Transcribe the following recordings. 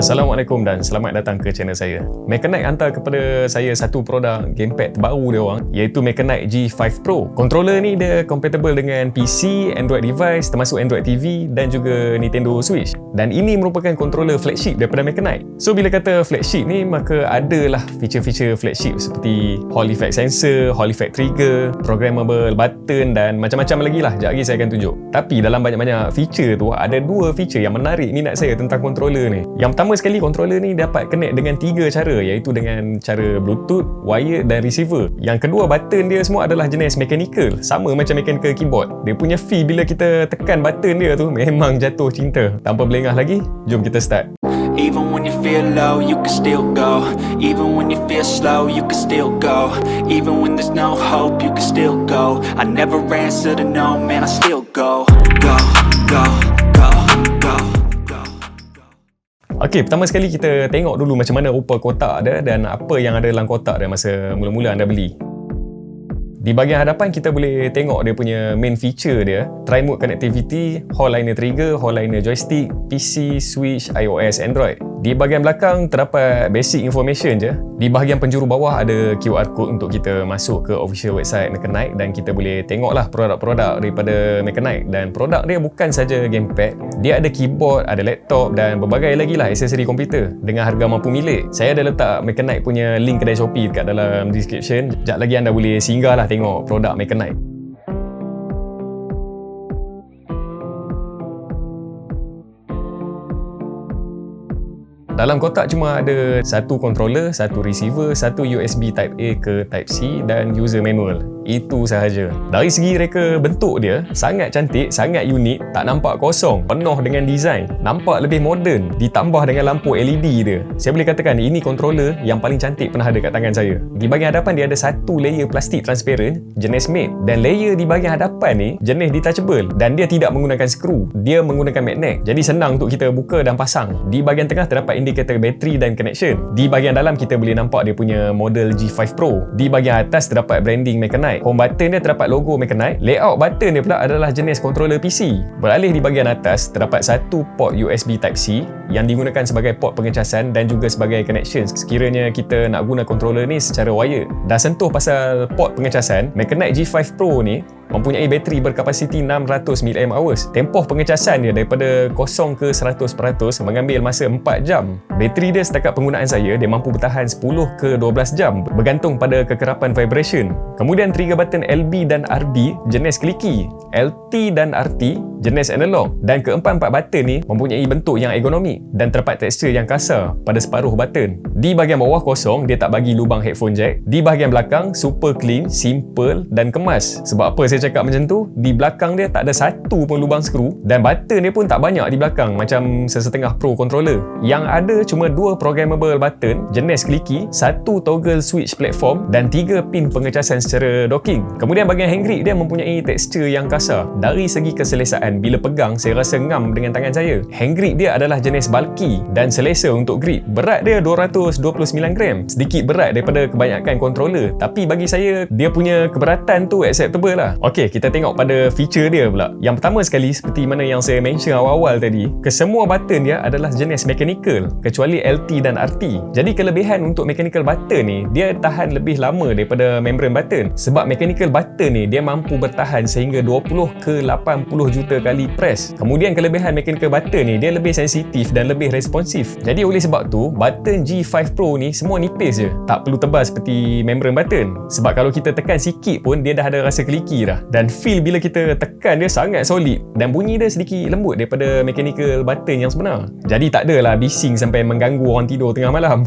Assalamualaikum dan selamat datang ke channel saya. Mechanite hantar kepada saya satu produk gamepad terbaru dia orang, iaitu Mechanite G5 Pro. Controller ni dia compatible dengan PC, Android device termasuk Android TV dan juga Nintendo Switch. Dan ini merupakan controller flagship daripada Mechanite. So bila kata flagship ni, maka adalah feature-feature flagship seperti Hall Effect Sensor, Hall Effect Trigger, Programmable Button dan macam-macam lagi lah. Sekejap lagi saya akan tunjuk. Tapi dalam banyak-banyak feature tu, ada dua feature yang menarik minat saya tentang controller ni. Yang pertama sekali, controller ni dapat connect dengan 3 cara, iaitu dengan cara Bluetooth, wire dan receiver. Yang kedua, button dia semua adalah jenis mechanical, sama macam mechanical keyboard. Dia punya feel bila kita tekan button dia tu memang jatuh cinta. Tanpa berlengah lagi, jom kita start. Even when you feel low, you can still go. Even when you feel slow, you can still go. Even when there's no hope, you can still go. I never answer to no, man, I still go. Go, go, go, go. Okey, pertama sekali kita tengok dulu macam mana rupa kotak dia dan apa yang ada dalam kotak dia masa mula-mula anda beli. Di bahagian hadapan kita boleh tengok dia punya main feature dia, Tri-Mode Connectivity, Hall Liner Trigger, Hall Liner Joystick, PC, Switch, iOS, Android. Di bahagian belakang terdapat basic information je. Di bahagian penjuru bawah ada QR code untuk kita masuk ke official website Mechanite dan kita boleh tengoklah produk-produk daripada Mechanite. Dan produk dia bukan saja gamepad, dia ada keyboard, ada laptop dan berbagai lagi lah aksesori komputer dengan harga mampu milik. Saya ada letak Mechanite punya link kedai Shopee dekat dalam description. Sekejap lagi anda boleh singgah lah tengok produk Mechanite. Dalam kotak cuma ada satu controller, satu receiver, satu USB Type A ke Type C dan user manual. Itu sahaja. Dari segi reka bentuk dia, sangat cantik, sangat unik, tak nampak kosong, penuh dengan design, nampak lebih moden, ditambah dengan lampu LED dia. Saya boleh katakan ini controller yang paling cantik pernah ada kat tangan saya. Di bahagian hadapan dia ada satu layer plastik transparent jenis matte dan layer di bahagian hadapan ni jenis detachable dan dia tidak menggunakan skru, dia menggunakan magnet. Jadi senang untuk kita buka dan pasang. Di bahagian tengah terdapat indikator bateri dan connection. Di bahagian dalam kita boleh nampak dia punya model G5 Pro. Di bahagian atas terdapat branding Mechanite. Home button dia terdapat logo Mechanite. Layout button dia pula adalah jenis controller PC. Beralih di bahagian atas terdapat satu port USB Type C yang digunakan sebagai port pengecasan dan juga sebagai connection sekiranya kita nak guna controller ni secara wire. Dah sentuh pasal port pengecasan, Mechanite G5 Pro ni mempunyai bateri berkapasiti 600 mAh. Tempoh pengecasan dia daripada 0 ke 100% mengambil masa 4 jam. Bateri dia setakat penggunaan saya, dia mampu bertahan 10 ke 12 jam bergantung pada kekerapan vibration. Kemudian trigger button LB dan RB jenis kliki, LT dan RT jenis analog dan keempat-empat button ni mempunyai bentuk yang ergonomik dan terdapat tekstur yang kasar pada separuh button. Di bahagian bawah kosong, dia tak bagi lubang headphone jack. Di bahagian belakang super clean, simple dan kemas. Sebab apa saya cakap macam tu? Di belakang dia tak ada satu pun lubang skru dan button dia pun tak banyak di belakang macam sesetengah Pro controller. Yang ada cuma 2 programmable button jenis kliki, 1 toggle switch platform dan 3 pin pengecasan secara docking. Kemudian bahagian hand grip dia mempunyai tekstur yang kasar. Dari segi keselesaan, bila pegang saya rasa ngam dengan tangan saya. Hand grip dia adalah jenis bulky dan selesa untuk grip. Berat dia 229 gram, sedikit berat daripada kebanyakan controller, tapi bagi saya dia punya keberatan tu acceptable lah. Okey, kita tengok pada feature dia pula. Yang pertama sekali, seperti mana yang saya mention awal-awal tadi, kesemua button dia adalah jenis mechanical kecuali LT dan RT. Jadi kelebihan untuk mechanical button ni, dia tahan lebih lama daripada membrane button. Sebab mechanical button ni dia mampu bertahan sehingga 20 ke 80 juta kali press. Kemudian kelebihan mechanical button ni, dia lebih sensitif dan lebih responsif. Jadi oleh sebab tu, button G5 Pro ni semua nipis je, tak perlu tebal seperti membrane button. Sebab kalau kita tekan sikit pun dia dah ada rasa kliki dah. Dan feel bila kita tekan dia sangat solid dan bunyi dia sedikit lembut daripada mechanical button yang sebenar. Jadi tak adalah bising sampai mengganggu orang tidur tengah malam.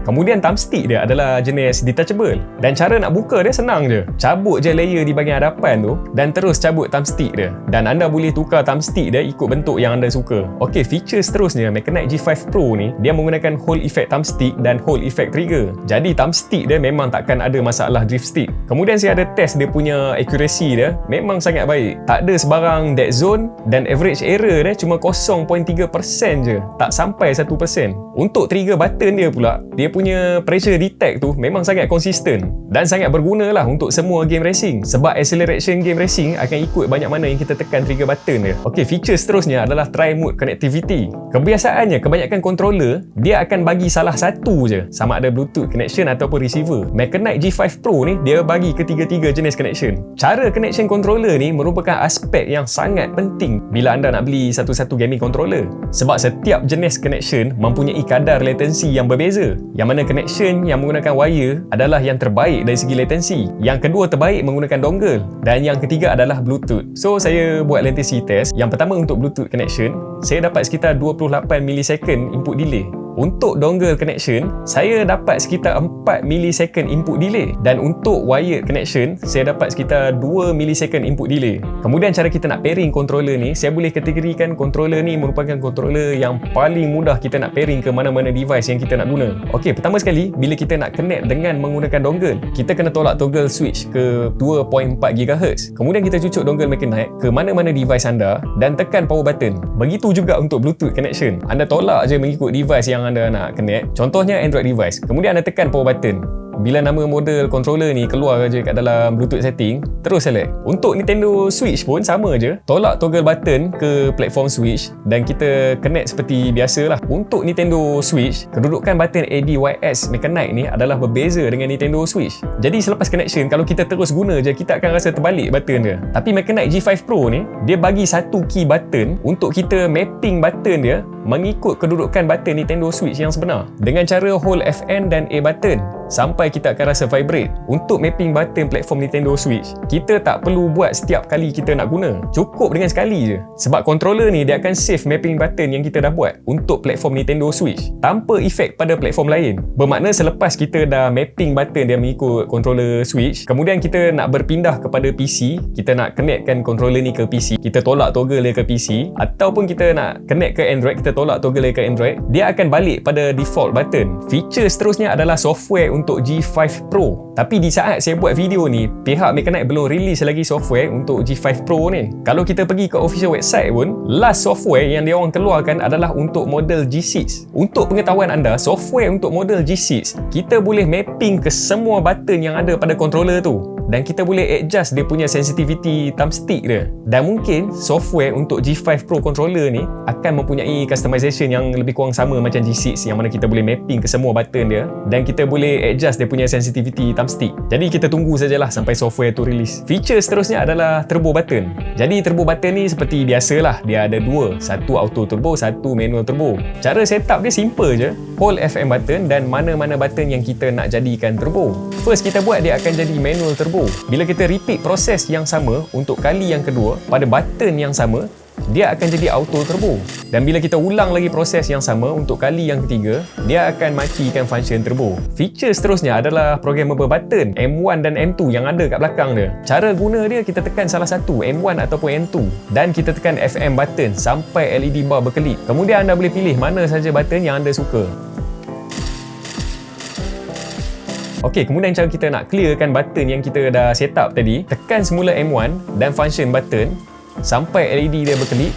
Kemudian thumbstick dia adalah jenis detachable dan cara nak buka dia senang je. Cabut je layer di bahagian hadapan tu dan terus cabut thumbstick dia dan anda boleh tukar thumbstick dia ikut bentuk yang anda suka. Okey, feature seterusnya Mechanite G5 Pro ni dia menggunakan Hall Effect thumbstick dan Hall Effect trigger. Jadi thumbstick dia memang takkan ada masalah drift stick. Kemudian saya ada test dia punya accuracy dia, memang sangat baik. Tak ada sebarang dead zone dan average error dia cuma 0.3% je, tak sampai 1%. Untuk trigger button dia pula, dia punya punya pressure detect tu memang sangat konsisten dan sangat berguna lah untuk semua game racing, sebab acceleration game racing akan ikut banyak mana yang kita tekan trigger button dia. Okey, feature seterusnya adalah tri-mode connectivity. Kebiasaannya kebanyakan controller dia akan bagi salah satu je, sama ada Bluetooth connection ataupun receiver. Mechanite G5 Pro ni dia bagi ketiga-tiga jenis connection. Cara connection controller ni merupakan aspek yang sangat penting bila anda nak beli satu-satu gaming controller, sebab setiap jenis connection mempunyai kadar latency yang berbeza. Yang mana connection yang menggunakan wire adalah yang terbaik dari segi latency, yang kedua terbaik menggunakan dongle, dan yang ketiga adalah Bluetooth. So saya buat latency test. Yang pertama untuk Bluetooth connection, saya dapat sekitar 28 millisecond input delay. Untuk dongle connection, saya dapat sekitar 4 millisecond input delay, dan untuk wired connection, saya dapat sekitar 2 millisecond input delay. Kemudian cara kita nak pairing controller ni, saya boleh kategorikan controller ni merupakan controller yang paling mudah kita nak pairing ke mana-mana device yang kita nak guna. Okey, pertama sekali, bila kita nak connect dengan menggunakan dongle, kita kena tolak toggle switch ke 2.4 GHz. Kemudian kita cucuk dongle Mechanite ke mana-mana device anda dan tekan power button. Begitu juga untuk Bluetooth connection. Anda tolak je mengikut device yang anda nak connect, contohnya Android device, kemudian anda tekan power button. Bila nama model controller ni keluar je kat dalam Bluetooth setting, terus select. Untuk Nintendo Switch pun sama je, tolak toggle button ke platform Switch dan kita connect seperti biasa lah. Untuk Nintendo Switch, kedudukan button ADYS Mechanite ni adalah berbeza dengan Nintendo Switch. Jadi selepas connection, kalau kita terus guna je, kita akan rasa terbalik button dia. Tapi Mechanite G5 Pro ni, dia bagi satu key button untuk kita mapping button dia mengikut kedudukan button Nintendo Switch yang sebenar, dengan cara hold FN dan A button sampai kita akan rasa vibrate. Untuk mapping button platform Nintendo Switch, kita tak perlu buat setiap kali kita nak guna, cukup dengan sekali je, sebab controller ni dia akan save mapping button yang kita dah buat untuk platform Nintendo Switch tanpa efek pada platform lain. Bermakna selepas kita dah mapping button dia mengikut controller Switch, kemudian kita nak berpindah kepada PC, kita nak connectkan controller ni ke PC, kita tolak toggle dia ke PC, ataupun kita nak connect ke Android, kita tolak toggle dia ke Android, dia akan balik pada default button. Feature seterusnya adalah software untuk G5 Pro. Tapi di saat saya buat video ni, pihak Mechanite belum release lagi software untuk G5 Pro ni. Kalau kita pergi ke official website pun, last software yang dia orang keluarkan adalah untuk model G6. Untuk pengetahuan anda, software untuk model G6, kita boleh mapping ke semua button yang ada pada controller tu, dan kita boleh adjust dia punya sensitivity thumbstick dia. Dan mungkin software untuk G5 Pro controller ni akan mempunyai customization yang lebih kurang sama macam G6, yang mana kita boleh mapping ke semua button dia dan kita boleh adjust dia punya sensitivity thumbstick. Jadi kita tunggu sajalah sampai software tu release. Feature seterusnya adalah turbo button. Jadi turbo button ni seperti biasalah, dia ada dua, satu auto turbo, satu manual turbo. Cara setup dia simple je, hold FM button dan mana-mana button yang kita nak jadikan turbo. First kita buat, dia akan jadi manual turbo. Bila kita repeat proses yang sama untuk kali yang kedua pada button yang sama, dia akan jadi auto turbo. Dan bila kita ulang lagi proses yang sama untuk kali yang ketiga, dia akan matikan function turbo. Feature seterusnya adalah programmable button M1 dan M2 yang ada kat belakang dia. Cara guna dia, kita tekan salah satu M1 ataupun M2 dan kita tekan FM button sampai LED bar berkelip. Kemudian anda boleh pilih mana saja button yang anda suka. Okey, kemudian cara kita nak clearkan button yang kita dah set up tadi, tekan semula M1 dan function button sampai LED dia berkelip.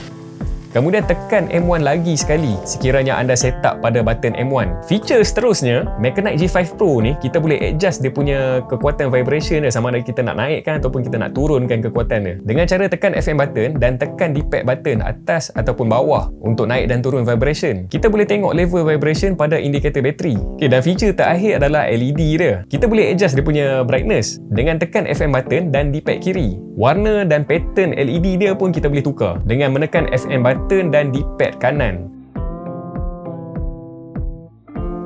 Kemudian tekan M1 lagi sekali sekiranya anda set up pada button M1. Feature seterusnya, Mechanite G5 Pro ni, kita boleh adjust dia punya kekuatan vibration dia, sama ada kita nak naikkan ataupun kita nak turunkan kekuatan dia, dengan cara tekan FM button dan tekan D-pad button atas ataupun bawah untuk naik dan turun vibration. Kita boleh tengok level vibration pada indikator bateri. Okay, dan feature terakhir adalah LED dia. Kita boleh adjust dia punya brightness dengan tekan FM button dan D-pad kiri. Warna dan pattern LED dia pun kita boleh tukar dengan menekan FM button dan D-pad kanan.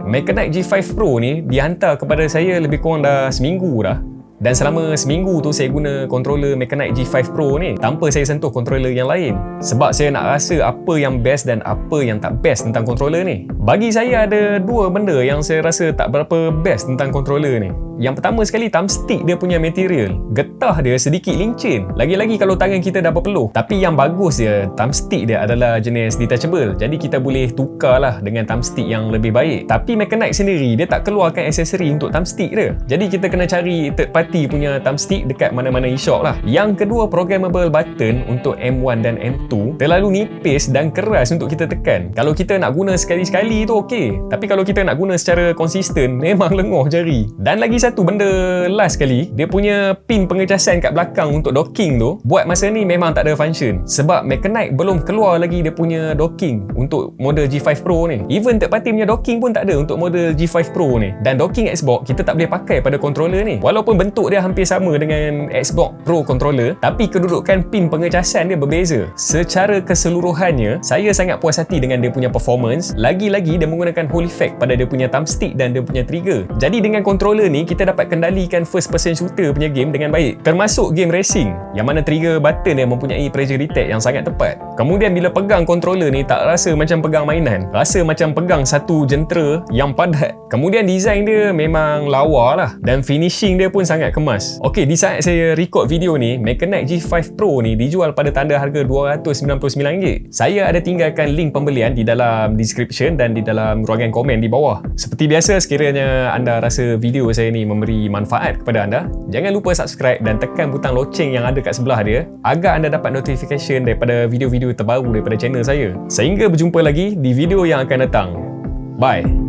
Mechanite G5 Pro ni dihantar kepada saya lebih kurang dah seminggu dah. Dan selama seminggu tu saya guna controller Mechanite G5 Pro ni tanpa saya sentuh controller yang lain. Sebab saya nak rasa apa yang best dan apa yang tak best tentang controller ni. Bagi saya ada dua benda yang saya rasa tak berapa best tentang controller ni. Yang pertama sekali, thumbstick dia punya material. Getah dia sedikit lincin. Lagi-lagi kalau tangan kita dah berpeluh. Tapi yang bagus dia, thumbstick dia adalah jenis detachable. Jadi kita boleh tukarlah dengan thumbstick yang lebih baik. Tapi Mechanic sendiri, dia tak keluarkan aksesori untuk thumbstick dia. Jadi kita kena cari third party punya thumbstick dekat mana-mana e-shop lah. Yang kedua, programmable button untuk M1 dan M2 terlalu nipis dan keras untuk kita tekan. Kalau kita nak guna sekali-sekali tu okey. Tapi kalau kita nak guna secara konsisten, memang lengoh jari. Dan lagi satu benda last sekali, dia punya pin pengecasan kat belakang untuk docking tu, buat masa ni memang tak ada function. Sebab Mechanic belum keluar lagi dia punya docking untuk model G5 Pro ni. Even third party punya docking pun tak ada untuk model G5 Pro ni. Dan docking Xbox kita tak boleh pakai pada controller ni. Walaupun bentuk dia hampir sama dengan Xbox Pro controller, tapi kedudukan pin pengecasan dia berbeza. Secara keseluruhannya, saya sangat puas hati dengan dia punya performance. Lagi-lagi dia menggunakan Hall effect pada dia punya thumbstick dan dia punya trigger. Jadi dengan controller ni kita dapat kendalikan first person shooter punya game dengan baik, termasuk game racing yang mana trigger button dia mempunyai pressure detect yang sangat tepat. Kemudian bila pegang controller ni tak rasa macam pegang mainan, rasa macam pegang satu jentera yang padat. Kemudian design dia memang lawa lah dan finishing dia pun sangat kemas. Okey, di saat saya record video ni, Mechanic G5 Pro ni dijual pada tanda harga RM299. Saya ada tinggalkan link pembelian di dalam description dan di dalam ruangan komen di bawah. Seperti biasa, sekiranya anda rasa video saya ni memberi manfaat kepada anda, jangan lupa subscribe dan tekan butang loceng yang ada kat sebelah dia agar anda dapat notification daripada video-video terbaru daripada channel saya. Sehingga berjumpa lagi di video yang akan datang. Bye.